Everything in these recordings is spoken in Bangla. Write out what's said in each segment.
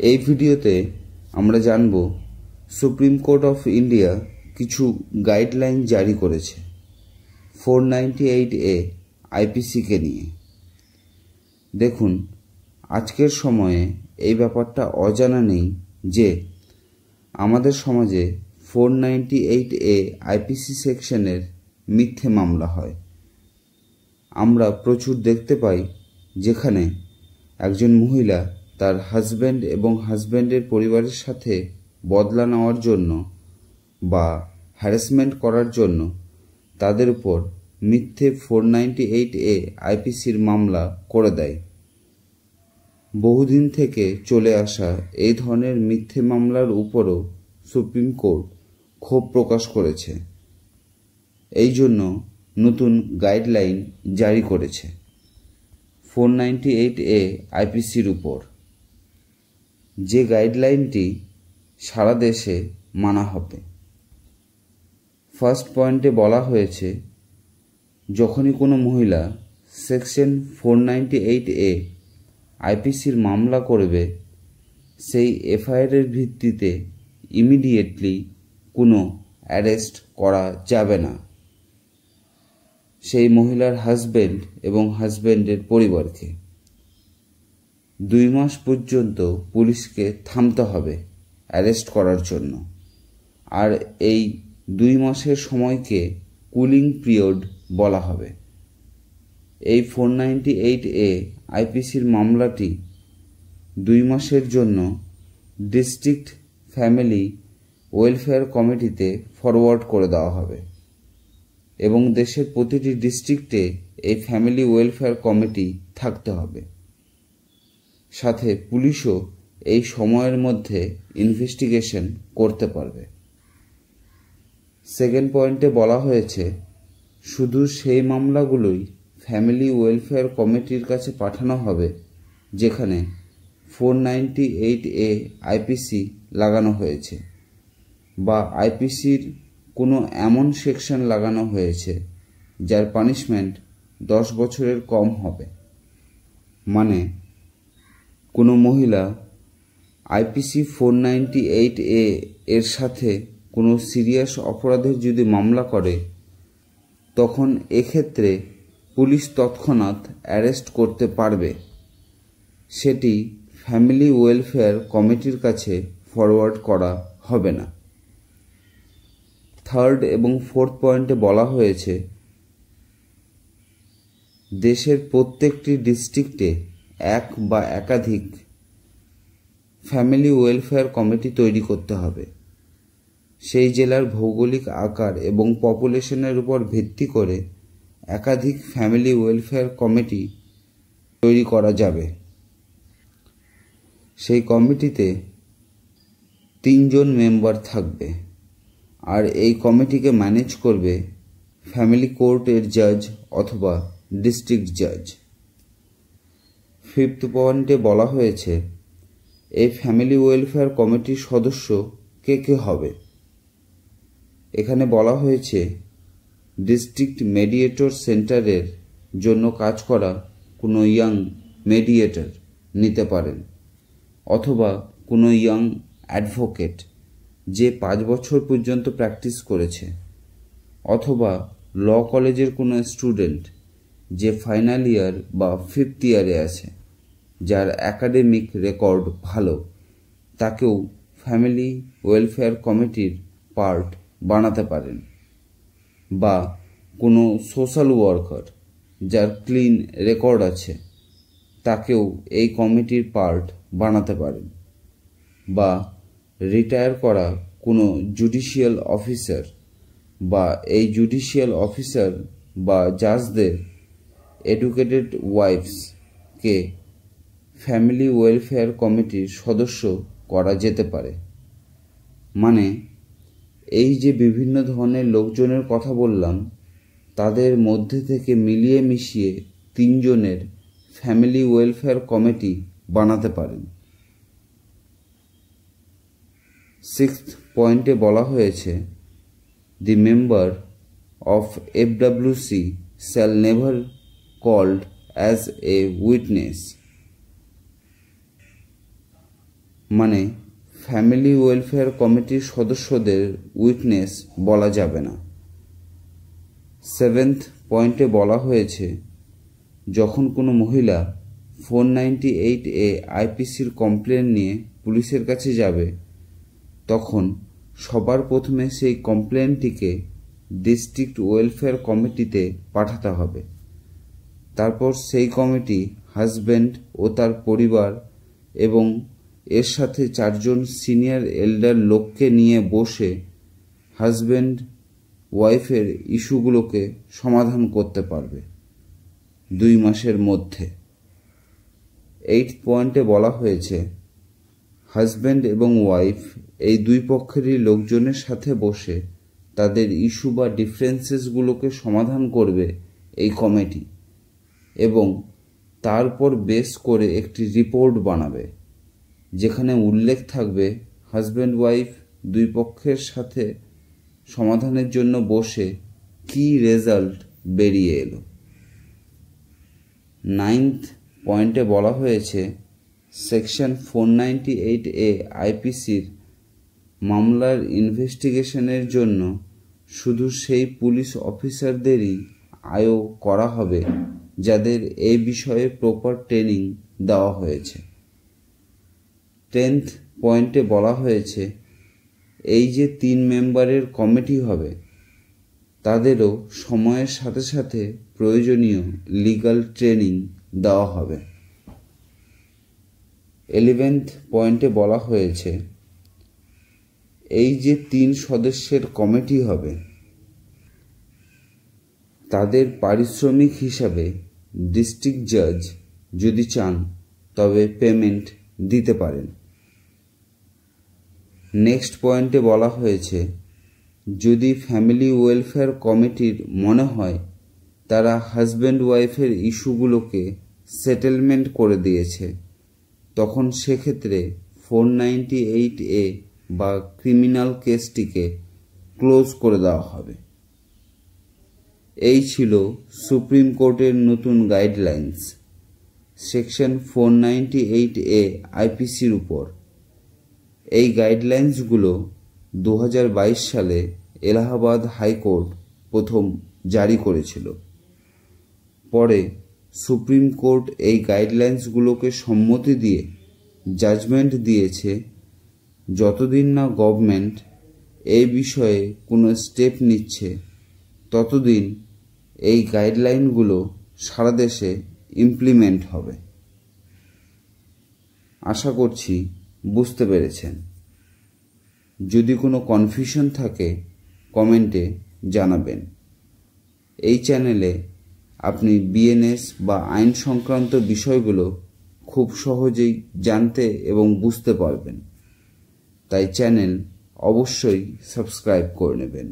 এই ভিডিওতে আমরা জানব সুপ্রিম কোর্ট অফ ইন্ডিয়া কিছু গাইডলাইন জারি করেছে 498A আইপিসিকে নিয়ে। দেখুন, আজকের সময়ে এই ব্যাপারটা অজানা নেই যে আমাদের সমাজে 498A আইপিসি সেকশনের মিথ্যে মামলা হয়। আমরা প্রচুর দেখতে পাই যেখানে একজন মহিলা তার হাজব্যান্ড এবং হাজব্যান্ডের পরিবারের সাথে বদলা নেওয়ার জন্য বা হ্যারাসমেন্ট করার জন্য তাদের উপর মিথ্যে 498A আইপিসির মামলা করে দেয়। বহুদিন থেকে চলে আসা এই ধরনের মিথ্যে মামলার উপরও সুপ্রিম কোর্ট ক্ষোভ প্রকাশ করেছে। এই জন্য নতুন গাইডলাইন জারি করেছে 498A আইপিসির উপর, যে গাইডলাইনটি সারা দেশে মানা হবে। ফার্স্ট পয়েন্টে বলা হয়েছে, যখনই কোনো মহিলা সেকশন 498A আইপিসির মামলা করবে, সেই এফআইআরের ভিত্তিতে ইমিডিয়েটলি কোনো অ্যারেস্ট করা যাবে না সেই মহিলার হাজব্যান্ড এবং হাজব্যান্ডের পরিবারকে। 2 মাস পর্যন্ত পুলিশকে থামতে হবে অ্যারেস্ট করার জন্য, আর এই 2 মাসের সময়কে কুলিং পিরিয়ড বলা হবে। এই 498A আইপিসির মামলাটি 2 মাসের জন্য ডিস্ট্রিক্ট ফ্যামিলি ওয়েলফেয়ার কমিটিতে ফরওয়ার্ড করে দেওয়া হবে এবং দেশের প্রতিটি ডিস্ট্রিক্টে এই ফ্যামিলি ওয়েলফেয়ার কমিটি থাকতে হবে। সাথে পুলিশও এই সময়ের মধ্যে ইনভেস্টিগেশন করতে পারবে। সেকেন্ড পয়েন্টে বলা হয়েছে, শুধু সেই মামলাগুলোই ফ্যামিলি ওয়েলফেয়ার কমিটির কাছে পাঠানো হবে যেখানে 498A আইপিসি লাগানো হয়েছে বা আইপিসির কোনো এমন সেকশন লাগানো হয়েছে যার পানিশমেন্ট 10 বছরের কম হবে। মানে কোনো মহিলা আইপিসি 498A এর সাথে কোনো সিরিয়াস অপরাধের যদি মামলা করে, তখন এক্ষেত্রে পুলিশ তৎক্ষণাৎ অ্যারেস্ট করতে পারবে। সেটি ফ্যামিলি ওয়েলফেয়ার কমিটির কাছে ফরওয়ার্ড করা হবে না। থার্ড এবং ফোর্থ পয়েন্টে বলা হয়েছে, দেশের প্রত্যেকটি ডিস্ট্রিক্টে এক বা একাধিক ফ্যামিলি ওয়েলফেয়ার কমিটি তৈরি করতে হবে। সেই জেলার ভৌগোলিক আকার এবং পপুলেশনের উপর ভিত্তি করে একাধিক ফ্যামিলি ওয়েলফেয়ার কমিটি তৈরি করা যাবে। সেই কমিটিতে 3 জন মেম্বার থাকবে, আর এই কমিটিকে ম্যানেজ করবে ফ্যামিলি কোর্টের জাজ অথবা ডিস্ট্রিক্ট জাজ। ফিফথ পয়েন্টে বলা হয়েছে, এই ফ্যামিলি ওয়েলফেয়ার কমিটির সদস্য কে কে হবে। এখানে বলা হয়েছে, ডিস্ট্রিক্ট মেডিয়েটর সেন্টারের জন্য কাজ করা কোনো ইয়াং মেডিয়েটর নিতে পারেন, অথবা কোনো ইয়াং অ্যাডভোকেট যে 5 বছর পর্যন্ত প্র্যাকটিস করেছে, অথবা ল কলেজের কোনো স্টুডেন্ট যে ফাইনাল ইয়ার বা 5th ইয়ারে আছে, যার একাডেমিক রেকর্ড ভালো, তাকেও ফ্যামিলি ওয়েলফেয়ার কমিটির পার্ট বানাতে পারেন। বা কোনো সোশ্যাল ওয়ার্কার যার ক্লিন রেকর্ড আছে, তাকেও এই কমিটির পার্ট বানাতে পারেন। বা রিটায়ার করা কোনো জুডিশিয়াল অফিসার বা এই জুডিশিয়াল অফিসার বা জাজদের এডুকেটেড ওয়াইফসকে ফ্যামিলি ওয়েলফেয়ার কমিটির সদস্য করা যেতে পারে। মানে এই যে বিভিন্ন ধরনের লোকজনের কথা বললাম, তাদের মধ্যে থেকে মিলিয়ে মিশিয়ে 3 জনের ফ্যামিলি ওয়েলফেয়ার কমিটি বানাতে পারেন। 6th পয়েন্টে বলা হয়েছে, দি member of FWC shall never called as a witness মানে ফ্যামিলি ওয়েলফেয়ার কমিটির সদস্যদের উইটনেস বলা যাবে না। 7th পয়েন্টে বলা হয়েছে, যখন কোনো মহিলা 498A আইপিসির কমপ্লেন নিয়ে পুলিশের কাছে যাবে, তখন সবার প্রথমে সেই কমপ্লেনটিকে ডিস্ট্রিক্ট ওয়েলফেয়ার কমিটিতে পাঠাতে হবে। তারপর সেই কমিটি হাজব্যান্ড ও তার পরিবার এবং এর সাথে 4 জন সিনিয়র এল্ডার লোককে নিয়ে বসে হাজব্যান্ড ওয়াইফের ইস্যুগুলোকে সমাধান করতে পারবে 2 মাসের মধ্যে। 8th পয়েন্টে বলা হয়েছে, হাজব্যান্ড এবং ওয়াইফ এই 2 পক্ষেরই লোকজনের সাথে বসে তাদের ইস্যু বা ডিফারেন্সেসগুলোকে সমাধান করবে এই কমিটি এবং তারপর বেস করে একটি রিপোর্ট বানাবে, যেখানে উল্লেখ থাকবে হাজব্যান্ড ওয়াইফ 2 পক্ষের সাথে সমাধানের জন্য বসে কি রেজাল্ট বেরিয়ে এলো। 9th পয়েন্টে বলা হয়েছে, সেকশন 498A আইপিসির মামলার ইনভেস্টিগেশনের জন্য শুধু সেই পুলিশ অফিসারদেরই আয়ো করা হবে যাদের এই বিষয়ে প্রপার ট্রেনিং দেওয়া হয়েছে। 10th পয়েন্টে বলা হয়েছে, এই যে 3 মেম্বারের কমিটি হবে তাদেরও সময়ের সাথে সাথে প্রয়োজনীয় লিগ্যাল ট্রেনিং দেওয়া হবে। 11th পয়েন্টে বলা হয়েছে, এই যে 3 সদস্যের কমিটি হবে তাদের পারিশ্রমিক হিসাবে ডিস্ট্রিক্ট জাজ যদি চান তবে পেমেন্ট দিতে পারেন। নেক্সট পয়েন্টে বলা হয়েছে, যদি ফ্যামিলি ওয়েলফেয়ার কমিটির মনে হয় তারা হাজব্যান্ড ওয়াইফের ইস্যুগুলোকে সেটেলমেন্ট করে দিয়েছে, তখন সেক্ষেত্রে 498A বা ক্রিমিনাল কেসটিকে ক্লোজ করে দেওয়া হবে। এই ছিল সুপ্রিম কোর্টের নতুন গাইডলাইন্স সেকশন 498A আইপিসির উপর। এই গাইডলাইন্সগুলো 2022 সালে এলাহাবাদ হাইকোর্ট প্রথম জারি করেছিল। পরে সুপ্রিম কোর্ট এই গাইডলাইন্সগুলোকে সম্মতি দিয়ে জাজমেন্ট দিয়েছে, যতদিন না গভর্নমেন্ট এই বিষয়ে কোনো স্টেপ নিচ্ছে ততদিন এই গাইডলাইনগুলো সারা দেশে ইমপ্লিমেন্ট হবে। আশা করছি বুঝতে পেরেছেন। যদি কোনো কনফিউশন থাকে কমেন্টে জানাবেন। এই চ্যানেলে আপনি বিএনএস বা আইন সংক্রান্ত বিষয়গুলো খুব সহজেই জানতে এবং বুঝতে পারবেন, তাই চ্যানেল অবশ্যই সাবস্ক্রাইব করে নেবেন।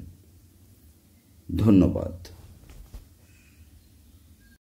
ধন্যবাদ।